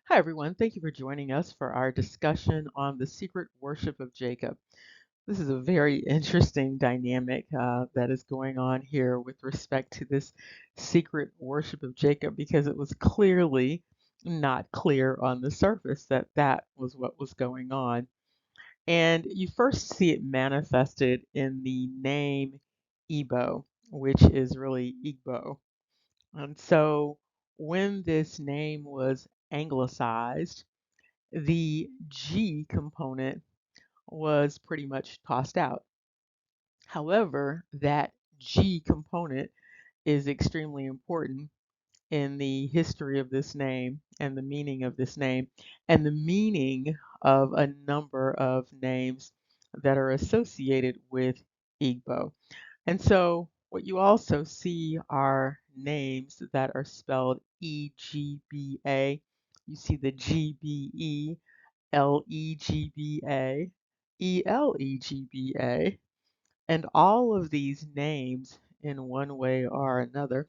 Hi, everyone. Thank you for joining us for our discussion on the secret worship of Jacob. This is a very interesting dynamic that is going on here with respect to this secret worship of Jacob because it was clearly not clear on the surface that that was what was going on. And you first see it manifested in the name Igbo, which is really Igbo. And so when this name was anglicized, the G component was pretty much tossed out. However, that G component is extremely important in the history of this name and the meaning of this name and the meaning of a number of names that are associated with Igbo. And so what you also see are names that are spelled EGBA. You see the GBE, Legba, Elegba, and all of these names, in one way or another,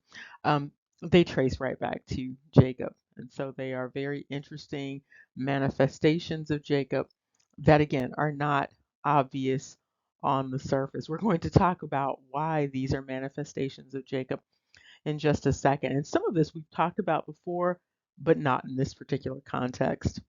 they trace right back to Jacob. And so they are very interesting manifestations of Jacob that, again, are not obvious on the surface. We're going to talk about why these are manifestations of Jacob in just a second. And some of this we've talked about before, but not in this particular context.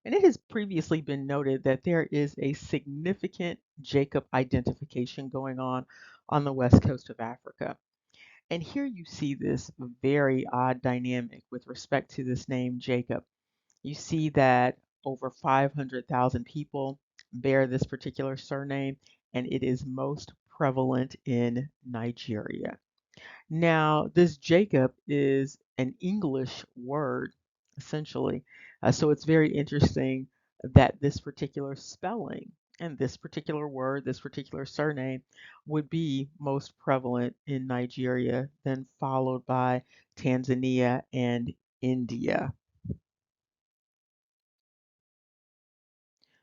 And it has previously been noted that there is a significant Jacob identification going on the west coast of Africa. And here you see this very odd dynamic with respect to this name Jacob. You see that over 500,000 people bear this particular surname, and it is most prevalent in Nigeria. Now, this Jacob is an English word, essentially. So it's very interesting that this particular spelling and this particular word, this particular surname, would be most prevalent in Nigeria, then followed by Tanzania and India.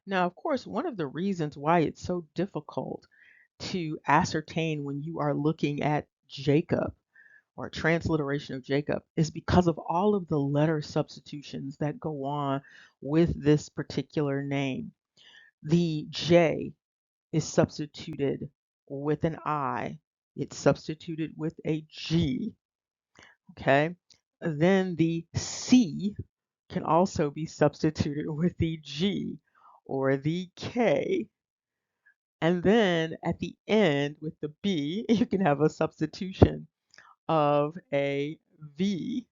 Now, of course, one of the reasons why it's so difficult to ascertain when you are looking at Jacob or transliteration of Jacob is because of all of the letter substitutions that go on with this particular name. The J is substituted with an I, it's substituted with a G, okay? Then the C can also be substituted with the G or the K. And then at the end with the B, you can have a substitution of a V.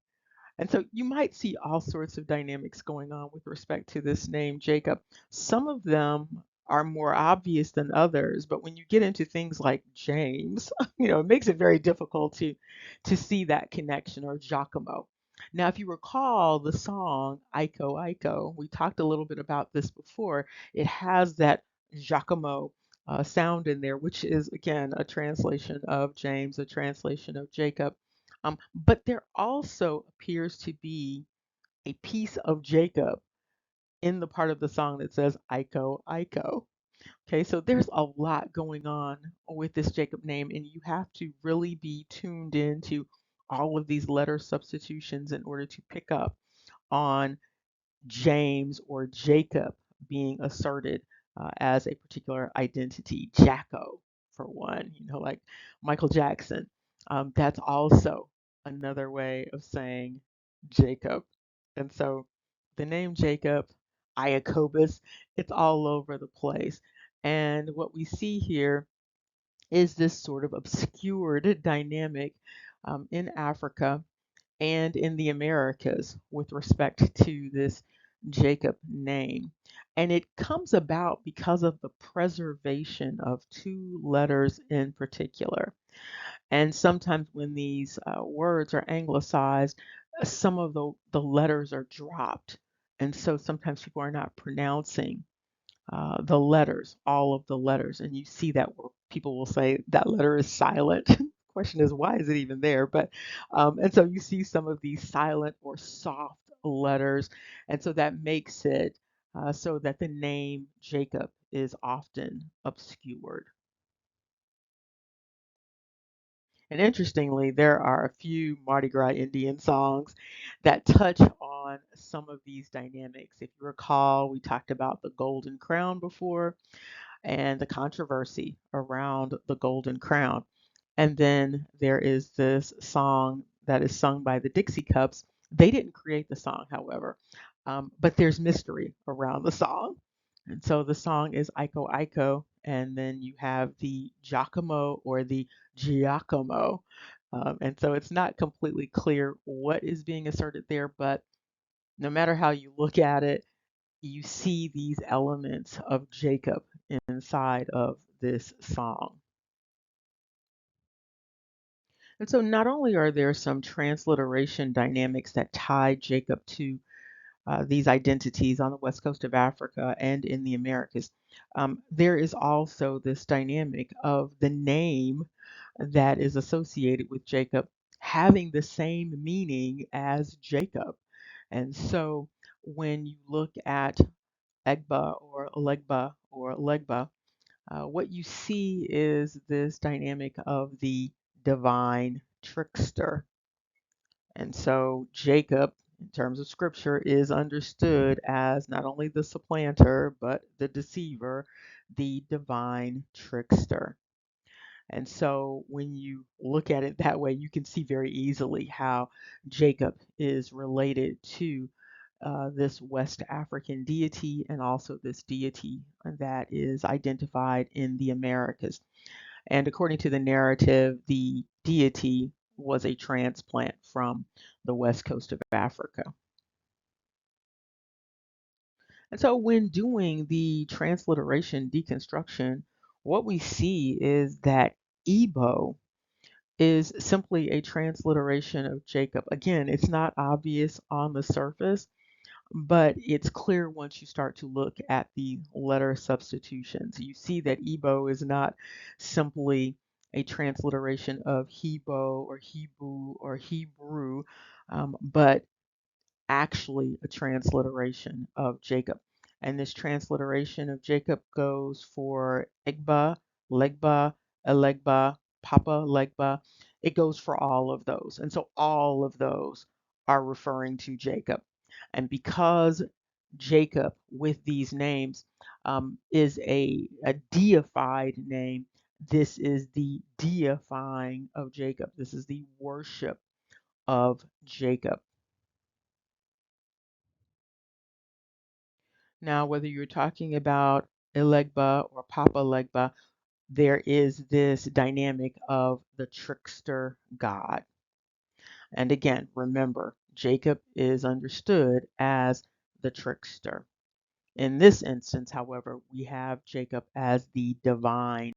And so you might see all sorts of dynamics going on with respect to this name, Jacob. Some of them are more obvious than others, but when you get into things like James, it makes it very difficult to see that connection, or Giacomo. Now, if you recall the song Iko Iko, we talked a little bit about this before. It has that Giacomo sound in there, which is again a translation of James, a translation of Jacob. But there also appears to be a piece of Jacob in the part of the song that says Iko, Iko. Okay, so there's a lot going on with this Jacob name, and you have to really be tuned into all of these letter substitutions in order to pick up on James or Jacob being asserted as a particular identity. Jacko, for one, like Michael Jackson. That's also another way of saying Jacob. And so the name Jacob, Iacobus, it's all over the place. And what we see here is this sort of obscured dynamic in Africa and in the Americas with respect to this Jacob name. And it comes about because of the preservation of two letters in particular. And sometimes when these words are anglicized, some of the letters are dropped. And so sometimes people are not pronouncing the letters, all of the letters. And you see that where people will say that letter is silent. Question is, why is it even there? But and so you see some of these silent or soft letters, and so that makes it so that the name Jacob is often obscured. And interestingly, there are a few Mardi Gras Indian songs that touch on some of these dynamics. If you recall, we talked about the Golden Crown before and the controversy around the Golden Crown. And then there is this song that is sung by the Dixie Cups. They didn't create the song, however, but there's mystery around the song. And so the song is Iko Iko, and then you have the Giacomo or the Giacomo. And so it's not completely clear what is being asserted there, but no matter how you look at it, you see these elements of Jacob inside of this song. And so not only are there some transliteration dynamics that tie Jacob to these identities on the west coast of Africa and in the Americas, there is also this dynamic of the name that is associated with Jacob having the same meaning as Jacob. And so when you look at Egba or Legba or Legba, what you see is this dynamic of the divine trickster. And so Jacob, in terms of scripture, is understood as not only the supplanter, but the deceiver, the divine trickster. And so when you look at it that way, you can see very easily how Jacob is related to this West African deity and also this deity that is identified in the Americas. And according to the narrative, the deity was a transplant from the west coast of Africa. And so, when doing the transliteration deconstruction, what we see is that Igbo is simply a transliteration of Jacob. Again, it's not obvious on the surface, but it's clear once you start to look at the letter substitutions. You see that Igbo is not simply a transliteration of Hebo or Hebrew or Hebrew, but actually a transliteration of Jacob. And this transliteration of Jacob goes for Egba, Legba, Elegba, Papa Legba. It goes for all of those. And so all of those are referring to Jacob. And because Jacob with these names is a deified name, this is the deifying of Jacob. This is the worship of Jacob. Now, whether you're talking about Elegba or Papa Legba, there is this dynamic of the trickster God. And again, remember, Jacob is understood as the trickster. In this instance, however, we have Jacob as the divine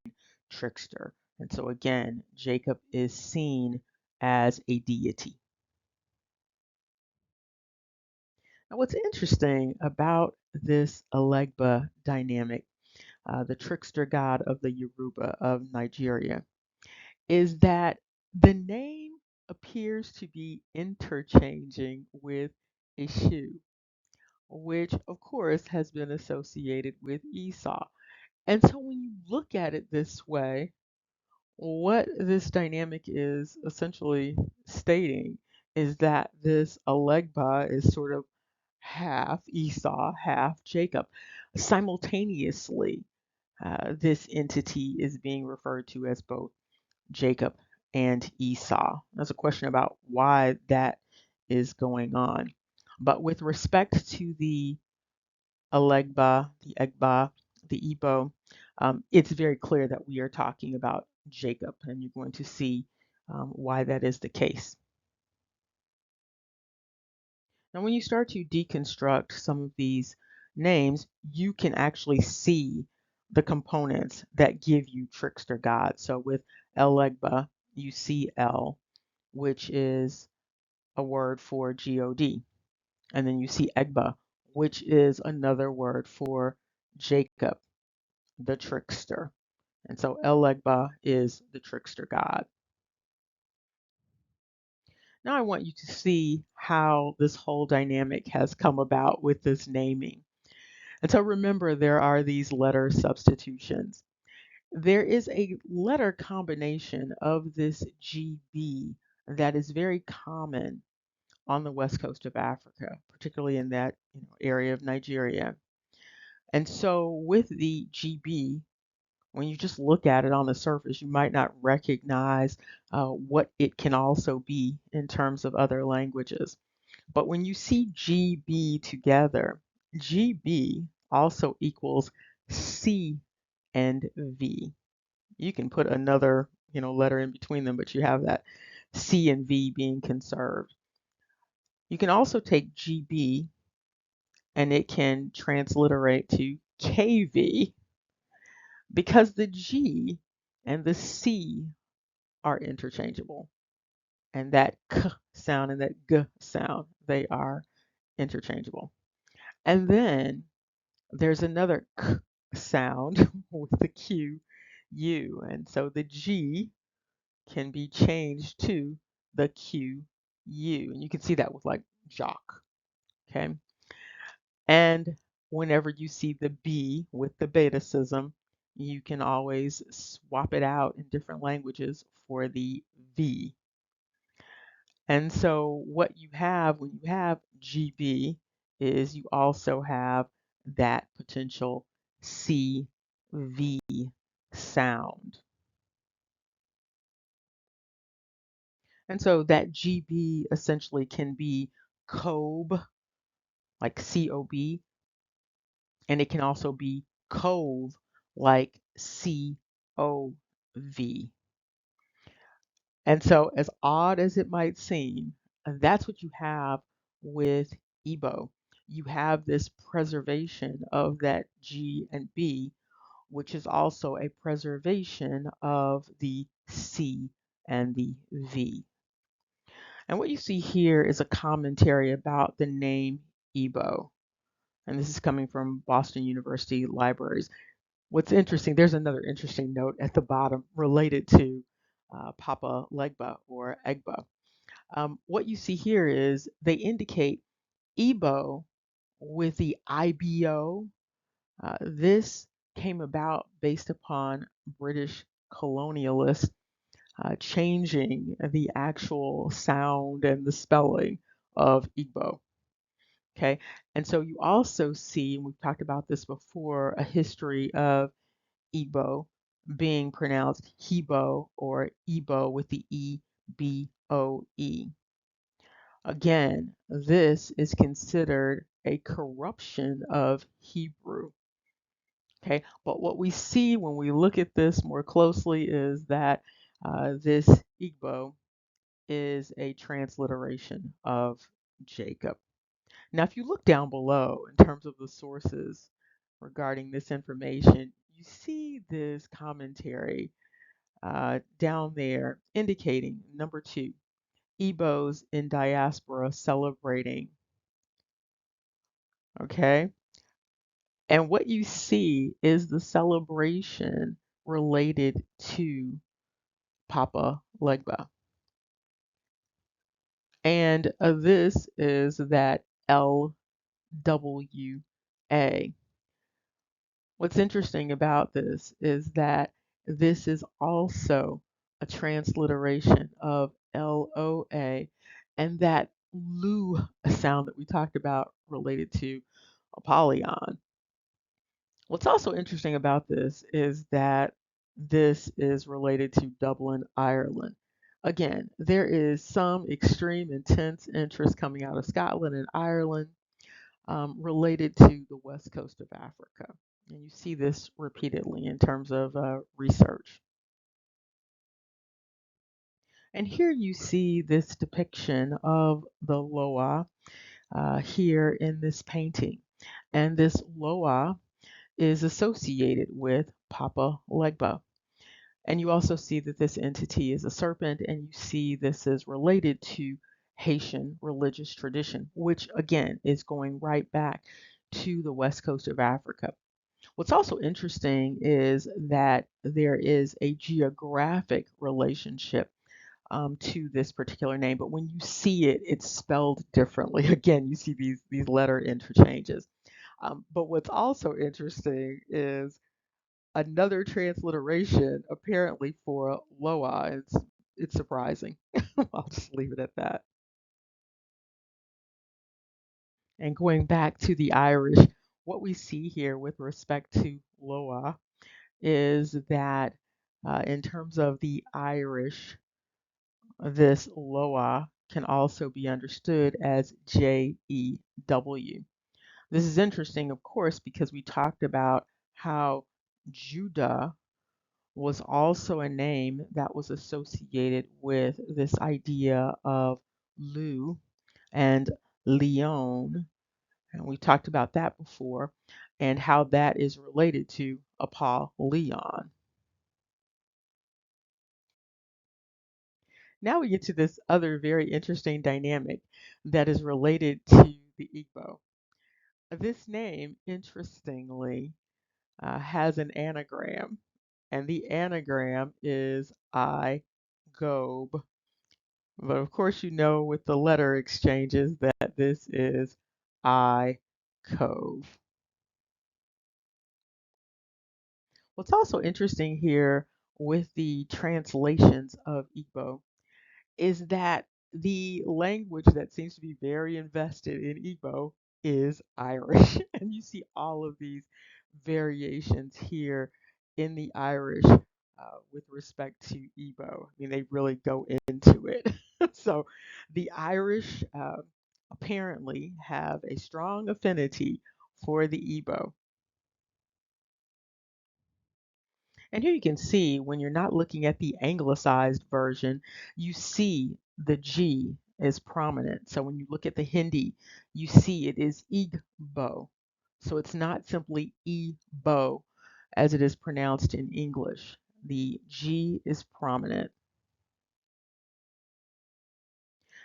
trickster. And so again, Jacob is seen as a deity. Now, what's interesting about this Elegba dynamic, the trickster god of the Yoruba of Nigeria, is that the name appears to be interchanging with Ishu, which of course has been associated with Esau. And so when you look at it this way, what this dynamic is essentially stating is that this Elegba is sort of half Esau, half Jacob. Simultaneously, this entity is being referred to as both Jacob and Esau. There's a question about why that is going on. But with respect to the Elegba, the Egba, the Igbo, it's very clear that we are talking about Jacob, and you're going to see why that is the case. Now, when you start to deconstruct some of these names, you can actually see the components that give you trickster God. So with Elegba, you see El, which is a word for God. And then you see Egba, which is another word for Jacob, the trickster. And so Elegba is the trickster God. Now I want you to see how this whole dynamic has come about with this naming. And so remember, there are these letter substitutions. There is a letter combination of this GB that is very common on the west coast of Africa, particularly in that area of Nigeria. And so with the GB, when you just look at it on the surface, you might not recognize what it can also be in terms of other languages. But when you see GB together, GB also equals C and V. You can put another, letter in between them, but you have that C and V being conserved. You can also take GB and it can transliterate to KV because the G and the C are interchangeable. And that K sound and that G sound, they are interchangeable. And then there's another K sound with the Q, U. And so the G can be changed to the Q, U. And you can see that with like jock. Okay. And whenever you see the B with the betacism, you can always swap it out in different languages for the V. And so what you have when you have GB is you also have that potential CV sound. And so that GB essentially can be COB, like COB, and it can also be COV, like COV. And so, as odd as it might seem, that's what you have with IGBO. You have this preservation of that G and B, which is also a preservation of the C and the V. And what you see here is a commentary about the name IGBO. And this is coming from Boston University Libraries. What's interesting, there's another interesting note at the bottom related to Papa Legba or Egba. What you see here is they indicate IGBO with the IBO. This came about based upon British colonialists changing the actual sound and the spelling of IGBO. Okay, and so you also see, and we've talked about this before, a history of Igbo being pronounced Hebo or Igbo with the E-B-O-E. Again, this is considered a corruption of Hebrew. Okay, but what we see when we look at this more closely is that this Igbo is a transliteration of Jacob. Now, if you look down below in terms of the sources regarding this information, you see this commentary down there indicating number 2, Igbos in diaspora celebrating. Okay. And what you see is the celebration related to Papa Legba. And this is that LWA. What's interesting about this is that this is also a transliteration of LOA, and that Lu sound that we talked about related to Apollyon. What's also interesting about this is that this is related to Dublin, Ireland. Again, there is some extreme intense interest coming out of Scotland and Ireland related to the west coast of Africa. And you see this repeatedly in terms of research. And here you see this depiction of the Loa here in this painting. And this Loa is associated with Papa Legba. And you also see that this entity is a serpent, and you see this is related to Haitian religious tradition, which again is going right back to the west coast of Africa. What's also interesting is that there is a geographic relationship to this particular name, but when you see it, it's spelled differently. Again, you see these letter interchanges. But what's also interesting is another transliteration apparently for Loa. It's surprising. I'll just leave it at that. And going back to the Irish, what we see here with respect to Loa is that in terms of the Irish, this Loa can also be understood as Jew. This is interesting, of course, because we talked about how Judah was also a name that was associated with this idea of Lu and Leon. And we talked about that before and how that is related to Apollyon. Now we get to this other very interesting dynamic that is related to the Igbo. This name, interestingly, has an anagram, and the anagram is I Gob. But of course, you know with the letter exchanges that this is I Cove. What's also interesting here with the translations of Igbo is that the language that seems to be very invested in Igbo is Irish. And you see all of these variations here in the Irish with respect to Igbo. I mean, they really go into it. So the Irish apparently have a strong affinity for the Igbo. And here you can see when you're not looking at the anglicized version, you see the G is prominent. So when you look at the Hindi, you see it is Igbo. So it's not simply Igbo as it is pronounced in English. The G is prominent.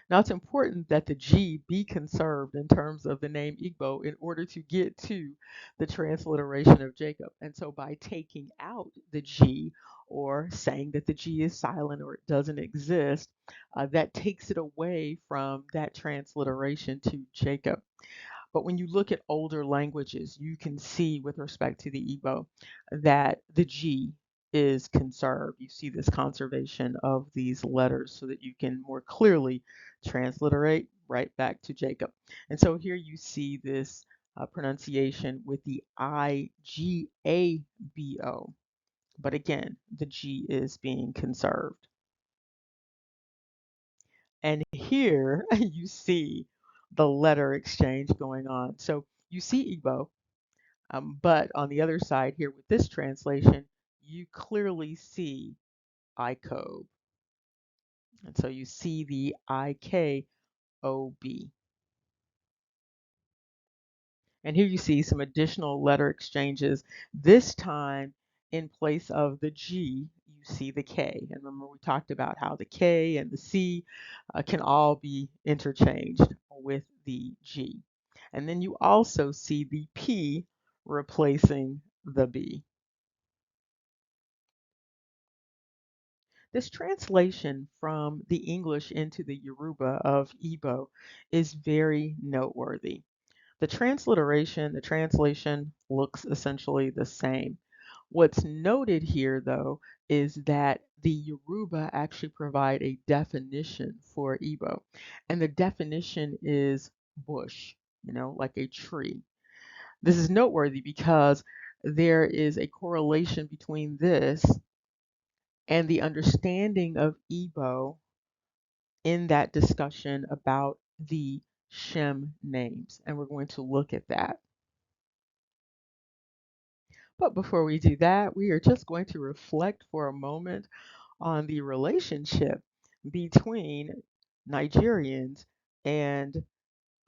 Now, it's important that the G be conserved in terms of the name Igbo in order to get to the transliteration of Jacob. And so, by taking out the G or saying that the G is silent or it doesn't exist, that takes it away from that transliteration to Jacob. But when you look at older languages, you can see with respect to the Igbo that the G is conserved. You see this conservation of these letters so that you can more clearly transliterate right back to Jacob. And so here you see this pronunciation with the IGABO. But again, the G is being conserved. And here you see the letter exchange going on. So you see Igbo, but on the other side here with this translation, you clearly see ICOB. And so you see the IKOB. And here you see some additional letter exchanges. This time, in place of the G, you see the K. And remember, we talked about how the K and the C can all be interchanged with the G. And then you also see the P replacing the B. This translation from the English into the Yoruba of Igbo is very noteworthy. The translation looks essentially the same. What's noted here, though, is that the Yoruba actually provide a definition for Igbo, and the definition is bush, like a tree. This is noteworthy because there is a correlation between this and the understanding of Igbo in that discussion about the Shem names, and we're going to look at that. But before we do that, we are just going to reflect for a moment on the relationship between Nigerians and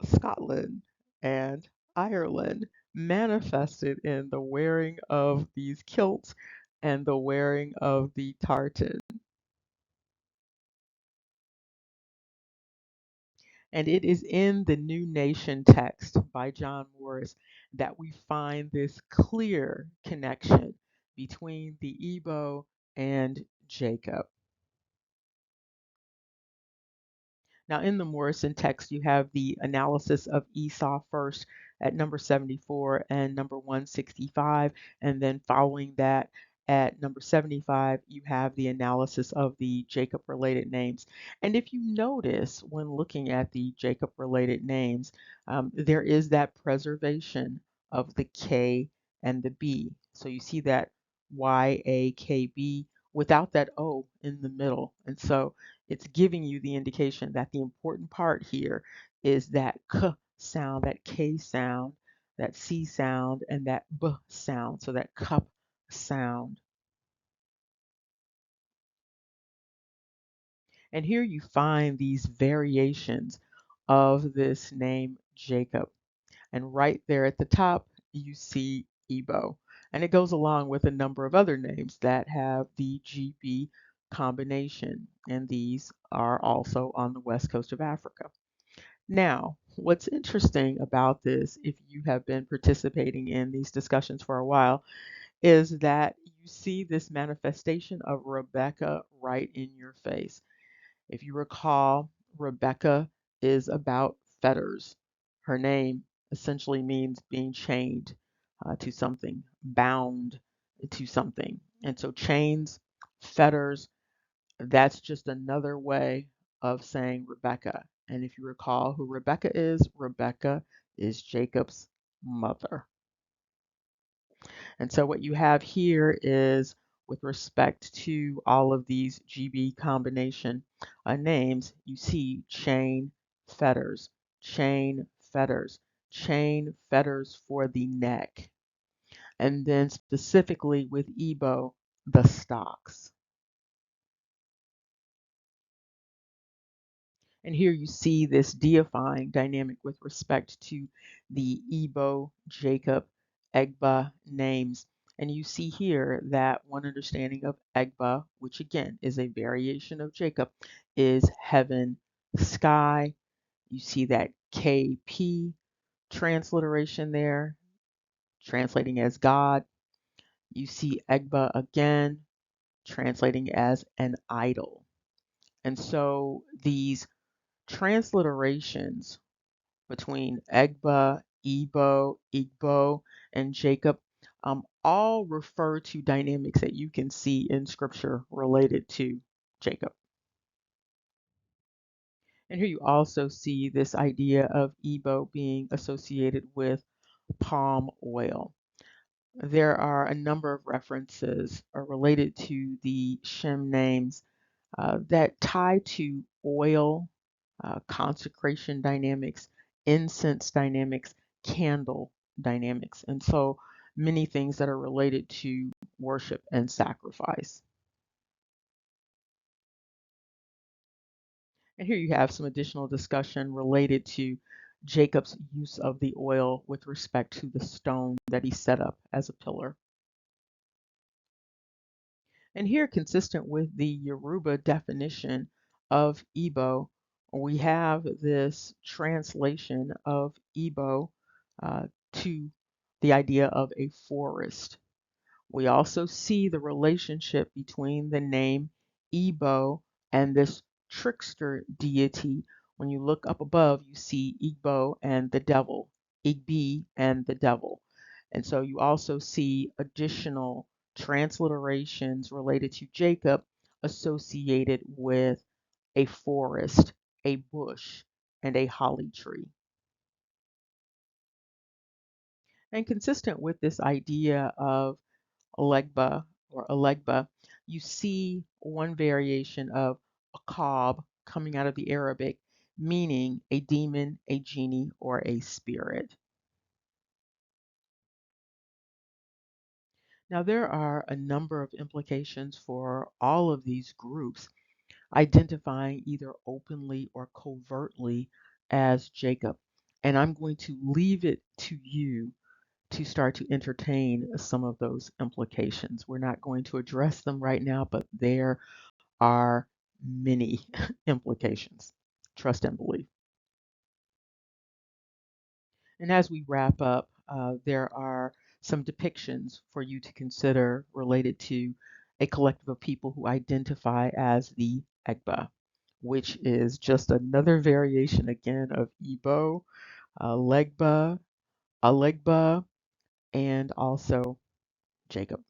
Scotland and Ireland, manifested in the wearing of these kilts and the wearing of the tartan. And it is in the New Nation text by John Morris that we find this clear connection between the Igbo and Jacob. Now, in the Morrison text, you have the analysis of Esau first, at number 74 and number 165. And then following that, at number 75, you have the analysis of the Jacob related names. And if you notice when looking at the Jacob related names, there is that preservation of the K and the B. So you see that YAKB without that O in the middle. And so it's giving you the indication that the important part here is that K sound, that K sound, that C sound, and that B sound. So that cup sound. And here you find these variations of this name Jacob. And right there at the top, you see IGBO. And it goes along with a number of other names that have the GB combination. And these are also on the west coast of Africa. Now, what's interesting about this, if you have been participating in these discussions for a while, is that you see this manifestation of Rebecca right in your face. If you recall, Rebecca is about fetters. Her name essentially means being chained to something, bound to something. And so chains, fetters, that's just another way of saying Rebecca. And if you recall who Rebecca is Jacob's mother. And so what you have here is with respect to all of these GB combination names, you see fetters, chain fetters, chain fetters for the neck. And then specifically with Igbo, the stocks. And here you see this deifying dynamic with respect to the Igbo, Jacob, Egba names. And you see here that one understanding of Egba, which again is a variation of Jacob, is heaven, sky. You see that KP transliteration there, translating as God. You see Egba again, translating as an idol. And so these transliterations between Egba, Igbo, and Jacob all refer to dynamics that you can see in scripture related to Jacob. And here you also see this idea of Igbo being associated with palm oil. There are a number of references related to the Shem names that tie to oil, consecration dynamics, incense dynamics, candle dynamics, and so many things that are related to worship and sacrifice. And here you have some additional discussion related to Jacob's use of the oil with respect to the stone that he set up as a pillar. And here, consistent with the Yoruba definition of Igbo, we have this translation of Igbo to the idea of a forest. We also see the relationship between the name Igbo and this trickster deity. When you look up above, you see Igbo and the devil, Igbi and the devil. And so you also see additional transliterations related to Jacob associated with a forest, a bush, and a holly tree. And consistent with this idea of Legba or Elegba, you see one variation of a cob coming out of the Arabic, meaning a demon, a genie, or a spirit. Now, there are a number of implications for all of these groups, identifying either openly or covertly as Jacob. And I'm going to leave it to you to start to entertain some of those implications. We're not going to address them right now, but there are many implications. Trust and believe. And as we wrap up, there are some depictions for you to consider related to a collective of people who identify as the Egba, which is just another variation again of Igbo, Legba, Elegba, and also Jacob.